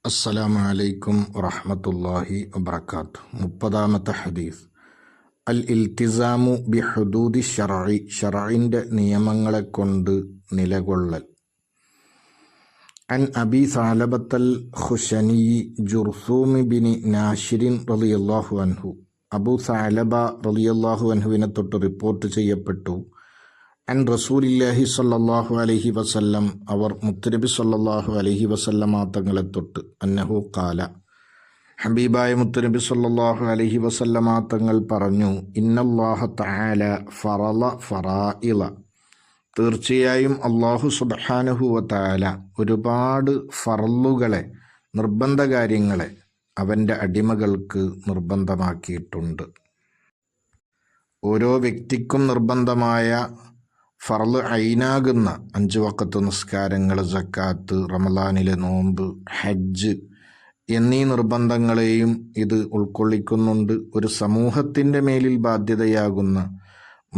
അസ്സലാമു അലൈക്കും വറഹ്മത്തുള്ളാഹി വബറകാതുഹു. 30-ാമത്തെ ഹദീസ്. അൽ ഇൽത്തിസാമു ബി ഹുദൂദി ശർഇ, ശർഇന്റെ നിയമങ്ങളെ കൊണ്ട് നിലകൊള്ളൽ. അൻ അബി സാലബത്തൽ ഖുശനി ജുർസൂം ബിൻ നാശിരിൻ റളിയല്ലാഹു അൻഹു, അബൂ സാലബ റളിയല്ലാഹു അൻഹുവിനെ തൊട്ട് റിപ്പോർട്ട് ചെയ്യപ്പെട്ടു. അൻ റസൂലില്ലാഹി സ്വല്ലല്ലാഹു അലൈഹി വസല്ലം, അവർ മുത്തുനബി സ്വല്ലല്ലാഹു അലൈഹി വസല്ലമ തങ്ങളെ തൊട്ട്, അന്നഹു ഖാല, ഹബീബായ മുത്തുനബി സ്വല്ലല്ലാഹു അലൈഹി വസല്ലമ തങ്ങൾ പറഞ്ഞു, ഇന്നല്ലാഹ തആല ഫറള ഫറായിള, തീർച്ചയായും അല്ലാഹു സുബ്ഹാനഹു വ തആല ഒരുപാട് ഫർളുകളെ, നിർബന്ധ കാര്യങ്ങളെ അവൻ്റെ അടിമകൾക്ക് നിർബന്ധമാക്കിയിട്ടുണ്ട്. ഓരോ വ്യക്തിക്കും നിർബന്ധമായ ഫർള് ഐനാകുന്ന 5 വഖത്ത് നിസ്കാരങ്ങൾ, സക്കാത്ത്, റമളാനിലെ നോമ്പ്, ഹജ്ജ് എന്നീ നിർബന്ധങ്ങളെയും ഇത് ഉൾക്കൊള്ളിക്കുന്നുണ്ട്. ഒരു സമൂഹത്തിൻ്റെ മേലിൽ ബാധ്യതയാകുന്ന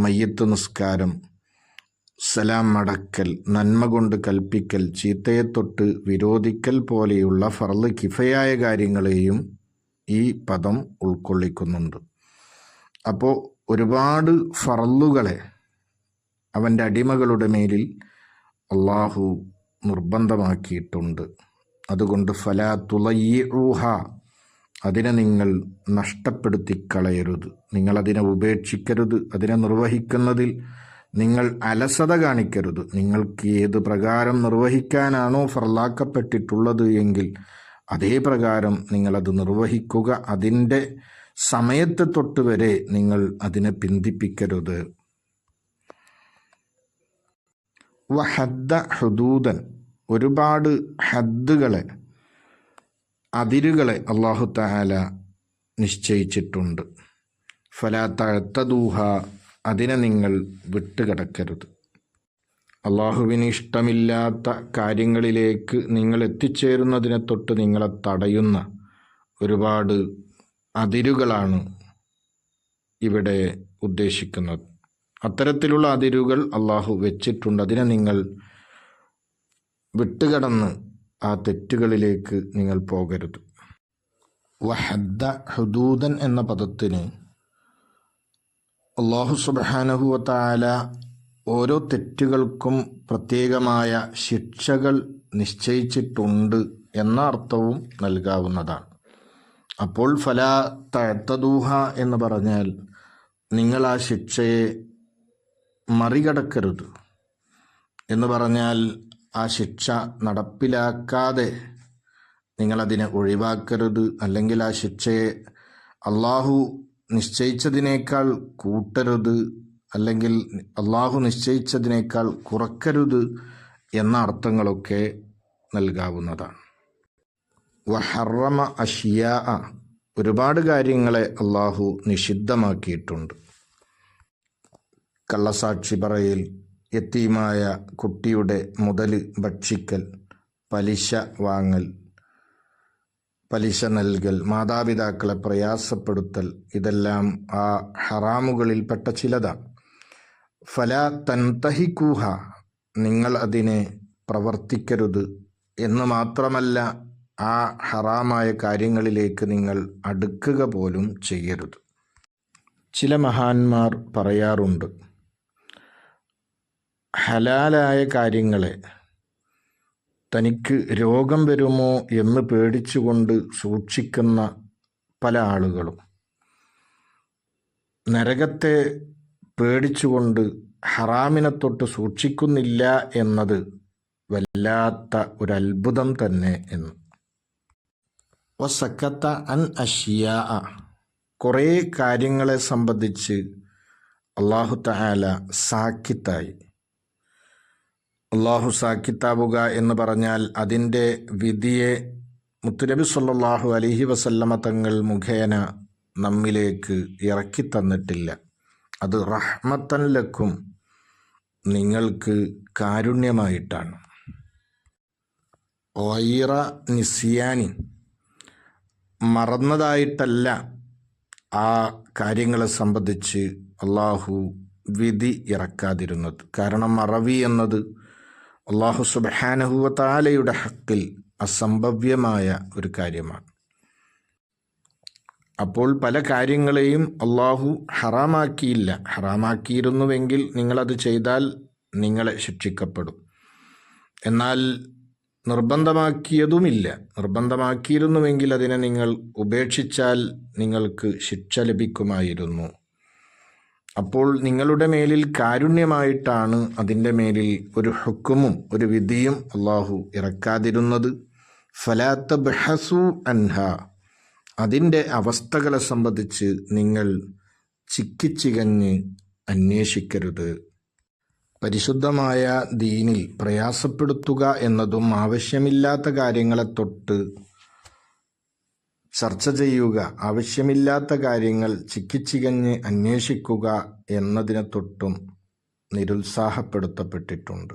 മയ്യത്ത് നിസ്കാരം, സലാം മടക്കൽ, നന്മ കൊണ്ട് കൽപ്പിക്കൽ, ചീത്തയെ തൊട്ട് വിരോധിക്കൽ പോലെയുള്ള ഫർള് കിഫയായ കാര്യങ്ങളെയും ഈ പദം ഉൾക്കൊള്ളിക്കുന്നുണ്ട്. അപ്പോൾ ഒരുപാട് ഫർളുകളെ അവൻ്റെ അടിമകളുടെ മേലിൽ അള്ളാഹു നിർബന്ധമാക്കിയിട്ടുണ്ട്. അതുകൊണ്ട് ഫലാ തുളയ്യിഊഹ, അതിനെ നിങ്ങൾ നഷ്ടപ്പെടുത്തിക്കളയരുത്, നിങ്ങളതിനെ ഉപേക്ഷിക്കരുത്, അതിനെ നിർവഹിക്കുന്നതിൽ നിങ്ങൾ അലസത കാണിക്കരുത്. നിങ്ങൾക്ക് ഏത് പ്രകാരം നിർവഹിക്കാനാണോ ഫർളാക്കപ്പെട്ടിട്ടുള്ളത് എങ്കിൽ അതേ പ്രകാരം നിങ്ങളത് നിർവഹിക്കുക. അതിൻ്റെ സമയത്തെ തൊട്ട് വരെ നിങ്ങൾ അതിനെ പിന്തിപ്പിക്കരുത്. വഹദ്ദ ഹുദൂദൻ, ഒരുപാട് ഹദ്ദുകളെ, അതിരുകളെ അല്ലാഹു തആല നിശ്ചയിച്ചിട്ടുണ്ട്. ഫലാ തഅതദൂഹ, അതിനെ നിങ്ങൾ വിട്ടുകിടക്കരുത്. അള്ളാഹുവിന് ഇഷ്ടമില്ലാത്ത കാര്യങ്ങളിലേക്ക് നിങ്ങൾ എത്തിച്ചേരുന്നതിനെ തൊട്ട് നിങ്ങളെ തടയുന്ന ഒരുപാട് അതിരുകളാണ് ഇവിടെ ഉദ്ദേശിക്കുന്നത്. അത്തരത്തിലുള്ള അതിരുകൾ അള്ളാഹു വെച്ചിട്ടുണ്ട്. അതിനെ നിങ്ങൾ വിട്ടുകടന്ന് ആ തെറ്റുകളിലേക്ക് നിങ്ങൾ പോകരുത്. വഹദ്ദ ഹുദൂദൻ എന്ന പദത്തിന് അല്ലാഹു സുബ്ഹാനഹു വ തആല ഓരോ തെറ്റുകൾക്കും പ്രത്യേകമായ ശിക്ഷകൾ നിശ്ചയിച്ചിട്ടുണ്ട് എന്ന അർത്ഥവും നൽകാവുന്നതാണ്. അപ്പോൾ ഫലാ തഅതദൂഹ എന്ന് പറഞ്ഞാൽ നിങ്ങൾ ആ ശിക്ഷയെ മറികടക്കരുത് എന്ന് പറഞ്ഞാൽ ആ ശിക്ഷ നടപ്പിലാക്കാതെ നിങ്ങളതിനെ ഒഴിവാക്കരുത്, അല്ലെങ്കിൽ ആ ശിക്ഷയെ അള്ളാഹു നിശ്ചയിച്ചതിനേക്കാൾ കൂട്ടരുത്, അല്ലെങ്കിൽ അള്ളാഹു നിശ്ചയിച്ചതിനേക്കാൾ കുറക്കരുത് എന്ന അർത്ഥങ്ങളൊക്കെ നൽകാവുന്നതാണ്. വഹറമ അഷ്യാ, ഒരുപാട് കാര്യങ്ങളെ അള്ളാഹു നിഷിദ്ധമാക്കിയിട്ടുണ്ട്. കള്ളസാക്ഷി പറയൽ, യതീമായ കുട്ടിയുടെ മുതൽ ഭക്ഷിക്കൽ, പലിശ വാങ്ങൽ, പലിശ നൽകൽ, മാതാപിതാക്കളെ പ്രയാസപ്പെടുത്തൽ, ഇതെല്ലാം ആ ഹറാമുകളിൽപ്പെട്ട ചിലതാണ്. ഫലാ തൻതഹികൂഹ, നിങ്ങൾ അതിനെ പ്രവർത്തിക്കരുത് എന്ന് മാത്രമല്ല, ആ ഹറാമായ കാര്യങ്ങളിലേക്ക് നിങ്ങൾ അടുക്കുക പോലും ചെയ്യരുത്. ചില മഹാന്മാർ പറയാറുണ്ട്, ഹലാലായ കാര്യങ്ങളെ തനിക്ക് രോഗം വരുമോ എന്ന് പേടിച്ചുകൊണ്ട് സൂക്ഷിക്കുന്ന പല ആളുകളും നരകത്തെ പേടിച്ചുകൊണ്ട് ഹറാമിനെ തൊട്ട് സൂക്ഷിക്കുന്നില്ല എന്നത് വല്ലാത്ത ഒരു അത്ഭുതം തന്നെ എന്ന്. വസക്കത്ത അൻ അഷ്യാ, കുറേ കാര്യങ്ങളെ സംബന്ധിച്ച് അല്ലാഹു തആല സാക്കിത്തായി. അള്ളാഹു സാക്കിത്താവുക എന്ന് പറഞ്ഞാൽ അതിൻ്റെ വിധിയെ മുത്തുനബി സ്വല്ലല്ലാഹു അലൈഹി വസല്ലമ തങ്ങൾ മുഖേന നമ്മിലേക്ക് ഇറക്കി തന്നിട്ടില്ല. അത് റഹ്മത്തൻ ലക്കും, നിങ്ങൾക്ക് കാരുണ്യമായിട്ടാണ്. ഗൈറ നിസ്യാനി, മറന്നതായിട്ടല്ല ആ കാര്യങ്ങളെ സംബന്ധിച്ച് അള്ളാഹു വിധി ഇറക്കാതിരുന്നത്. കാരണം മറവി എന്നത് അല്ലാഹു സുബ്ഹാനഹു വ തആലയുടെ ഹക്കിൽ അസംഭവ്യമായ ഒരു കാര്യമാണ്. അപ്പോൾ പല കാര്യങ്ങളെയും അള്ളാഹു ഹറാമാക്കിയില്ല. ഹറാമാക്കിയിരുന്നുവെങ്കിൽ നിങ്ങളത് ചെയ്താൽ നിങ്ങളെ ശിക്ഷിക്കപ്പെടും. എന്നാൽ നിർബന്ധമാക്കിയതുമില്ല. നിർബന്ധമാക്കിയിരുന്നുവെങ്കിൽ അതിനെ നിങ്ങൾ ഉപേക്ഷിച്ചാൽ നിങ്ങൾക്ക് ശിക്ഷ ലഭിക്കുമായിരുന്നു. അപ്പോൾ നിങ്ങളുടെ മേലിൽ കാരുണ്യമായിട്ടാണ് അതിൻ്റെ മേലിൽ ഒരു ഹുക്കുമും ഒരു വിധിയും അള്ളാഹു ഇറക്കാതിരുന്നത്. ഫലാ തബ്ഹസു അൻഹ, അതിൻ്റെ അവസ്ഥകളെ സംബന്ധിച്ച് നിങ്ങൾ ചിക്കിച്ചികഞ്ഞ് അന്വേഷിക്കരുത്. പരിശുദ്ധമായ ദീനിൽ പ്രയാസപ്പെടുത്തുക എന്നതും ആവശ്യമില്ലാത്ത കാര്യങ്ങളെ തൊട്ട് ചർച്ച ചെയ്യുക, ആവശ്യമില്ലാത്ത കാര്യങ്ങൾ ചിക്കിച്ചികഞ്ഞ് അന്വേഷിക്കുക എന്നതിനെ തൊട്ടും നിരുത്സാഹപ്പെടുത്തപ്പെട്ടിട്ടുണ്ട്.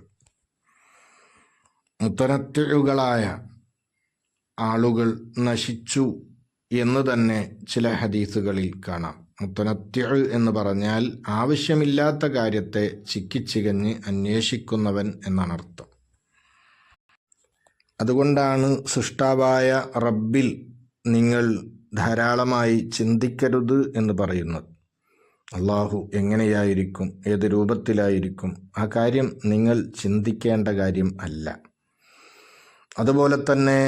മുത്തനത്തിഴുകളായ ആളുകൾ നശിച്ചു എന്ന് തന്നെ ചില ഹദീസുകളിൽ കാണാം. മുത്തനത്തിഴ് എന്ന് പറഞ്ഞാൽ ആവശ്യമില്ലാത്ത കാര്യത്തെ ചിക്കിച്ചികഞ്ഞ് അന്വേഷിക്കുന്നവൻ എന്നാണ് അർത്ഥം. അതുകൊണ്ടാണ് സൃഷ്ടാവായ റബ്ബിൽ നിങ്ങൾ ധാരാളമായി ചിന്തിക്കരുത് എന്ന് പറയുന്നത്. അള്ളാഹു എങ്ങനെയായിരിക്കും, ഏത് രൂപത്തിലായിരിക്കും, ആ കാര്യം നിങ്ങൾ ചിന്തിക്കേണ്ട കാര്യം അല്ല. അതുപോലെ തന്നെ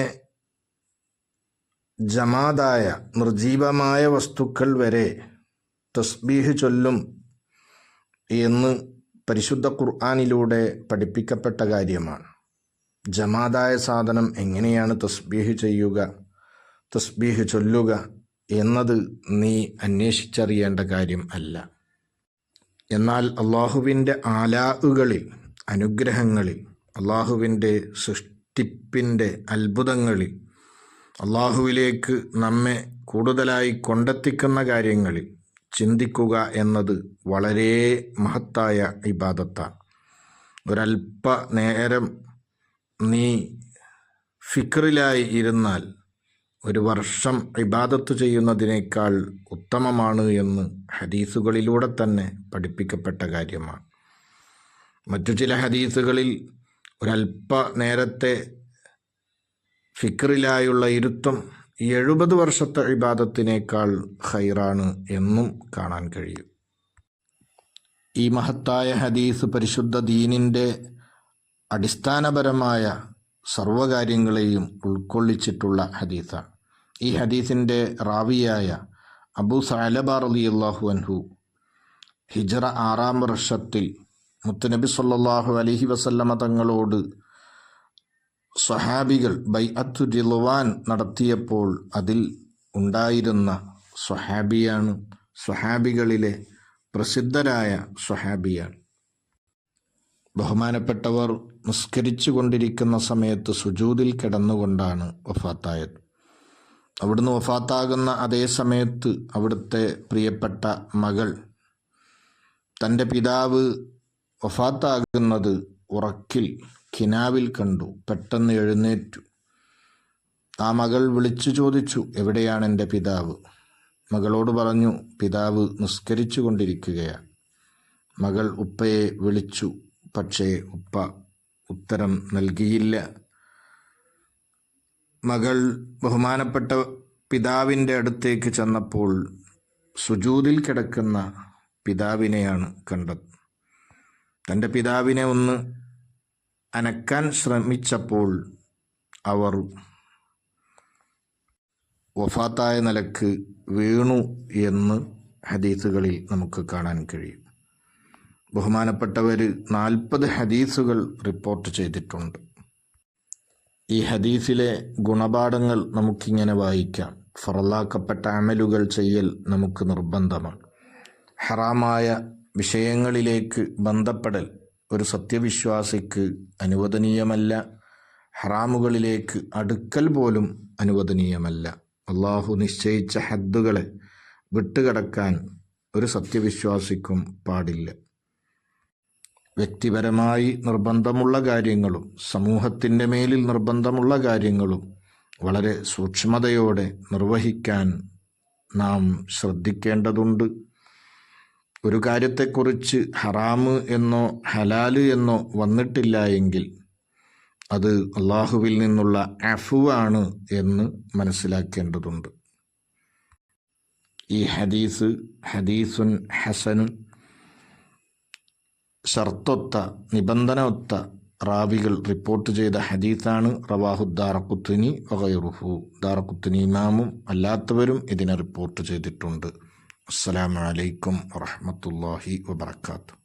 ജമാദായ നിർജീവമായ വസ്തുക്കൾ വരെ തസ്ബീഹ് ചൊല്ലും എന്ന് പരിശുദ്ധ ഖുർആനിലൂടെ പഠിപ്പിക്കപ്പെട്ട കാര്യമാണ്. ജമാദായ സാധനം എങ്ങനെയാണ് തസ്ബീഹ് ചെയ്യുക, തസ്ബീഹ് ചൊല്ലുക എന്നത് നീ അന്വേഷിച്ചറിയേണ്ട കാര്യം അല്ല. എന്നാൽ അള്ളാഹുവിൻ്റെ ആലാഉകളിൽ, അനുഗ്രഹങ്ങളിൽ, അള്ളാഹുവിൻ്റെ സൃഷ്ടിപ്പിൻ്റെ അത്ഭുതങ്ങളിൽ, അള്ളാഹുവിലേക്ക് നമ്മെ കൂടുതലായി കൊണ്ടെത്തിക്കുന്ന കാര്യങ്ങളിൽ ചിന്തിക്കുക എന്നത് വളരെ മഹത്തായ ഇബാദത്താണ്. ഒരല്പ നേരം നീ ഫിക്റിലായി ഇരുന്നാൽ ഒരു വർഷം ഇബാദത്ത് ചെയ്യുന്നതിനേക്കാൾ ഉത്തമമാണ് എന്ന് ഹദീസുകളിലൂടെ തന്നെ പഠിപ്പിക്കപ്പെട്ട കാര്യമാണ്. മറ്റു ചില ഹദീസുകളിൽ ഒരല്പ നേരത്തെ ഫിക്റിലായുള്ള ഇരുത്തം 70 വർഷത്തെ ഇബാദത്തിനേക്കാൾ ഖൈറാണ് എന്നും കാണാൻ കഴിയും. ഈ മഹത്തായ ഹദീസ് പരിശുദ്ധ ദീനിൻ്റെ അടിസ്ഥാനപരമായ സർവകാര്യങ്ങളെയും ഉൾക്കൊള്ളിച്ചിട്ടുള്ള ഹദീസാണ്. ഈ ഹദീസിൻ്റെ റാവിയായ അബൂ സഅലബ റളിയല്ലാഹു അൻഹു ഹിജ്റ 6-ാം വർഷത്തിൽ മുത്തുനബി സല്ലല്ലാഹു അലൈഹി വസല്ലമ തങ്ങളോട് സ്വഹാബികൾ ബൈഅത്തു റിളവാൻ നടത്തിയപ്പോൾ അതിൽ ഉണ്ടായിരുന്ന സ്വഹാബിയാണ്. സ്വഹാബികളിലെ പ്രസിദ്ധരായ സ്വഹാബിയാണ്. ബഹുമാനപ്പെട്ടവർ നിസ്കരിച്ചു കൊണ്ടിരിക്കുന്ന സമയത്ത് സുജൂദിൽ കിടന്നുകൊണ്ടാണ് വഫാത്തായത്. അവിടുന്ന് വഫാത്താകുന്ന അതേ സമയത്ത് അവിടുത്തെ പ്രിയപ്പെട്ട മകൾ തൻ്റെ പിതാവ് വഫാത്താകുന്നത് ഉറക്കിൽ കിനാവിൽ കണ്ടു. പെട്ടെന്ന് എഴുന്നേറ്റു. ആ മകൾ വിളിച്ചു ചോദിച്ചു, എവിടെയാണ് എൻ്റെ പിതാവ്? മകളോട് പറഞ്ഞു, പിതാവ് നിസ്കരിച്ചു കൊണ്ടിരിക്കുകയാണ്. മകൾ ഉപ്പയെ വിളിച്ചു. പക്ഷേ ഉപ്പ ഉത്തരം നൽകിയില്ല. മകൾ ബഹുമാനപ്പെട്ട പിതാവിൻ്റെ അടുത്തേക്ക് ചെന്നപ്പോൾ സുജൂദിൽ കിടക്കുന്ന പിതാവിനെയാണ് കണ്ടത്. തൻ്റെ പിതാവിനെ ഒന്ന് അനക്കാൻ ശ്രമിച്ചപ്പോൾ അവർ വഫാത്തായ നിലക്ക് വീണു എന്ന് ഹദീസുകളിൽ നമുക്ക് കാണാൻ കഴിയും. ബഹുമാനപ്പെട്ടവർ 40 ഹദീസുകൾ റിപ്പോർട്ട് ചെയ്തിട്ടുണ്ട്. ഈ ഹദീസിലെ ഗുണപാഠങ്ങൾ നമുക്കിങ്ങനെ വായിക്കാം. ഫറലാക്കപ്പെട്ട അമലുകൾ ചെയ്യൽ നമുക്ക് നിർബന്ധമാണ്. ഹറാമായ വിഷയങ്ങളിലേക്ക് ബന്ധപ്പെടൽ ഒരു സത്യവിശ്വാസിക്ക് അനുവദനീയമല്ല. ഹറാമുകളിലേക്ക് അടുക്കൽ പോലും അനുവദനീയമല്ല. അള്ളാഹു നിശ്ചയിച്ച ഹദ്ദുകളെ വിട്ടുകടക്കാൻ ഒരു സത്യവിശ്വാസിക്കും പാടില്ല. വ്യക്തിപരമായി നിർബന്ധമുള്ള കാര്യങ്ങളും സമൂഹത്തിൻ്റെ മേലിൽ നിർബന്ധമുള്ള കാര്യങ്ങളും വളരെ സൂക്ഷ്മതയോടെ നിർവഹിക്കാൻ നാം ശ്രദ്ധിക്കേണ്ടതുണ്ട്. ഒരു കാര്യത്തെക്കുറിച്ച് ഹറാമ് എന്നോ ഹലാല് എന്നോ വന്നിട്ടില്ല എങ്കിൽ അത് അള്ളാഹുവിൽ നിന്നുള്ള അഫുവാണ് എന്ന് മനസ്സിലാക്കേണ്ടതുണ്ട്. ഈ ഹദീസുൻ ഹസനുൻ, ഷർത്തൊത്ത നിബന്ധന ഒത്ത റാവികൾ റിപ്പോർട്ട് ചെയ്ത ഹദീസാണ്. റവാഹു ദാറഖുത്നി വഗൈറുഹു, ദാറഖുത്നി ഇമാമും അല്ലാത്തവരും ഇതിനെ റിപ്പോർട്ട് ചെയ്തിട്ടുണ്ട്. അസ്സലാമു അലൈക്കും വറഹ്മത്തുള്ളാഹി വബറകാതുഹു.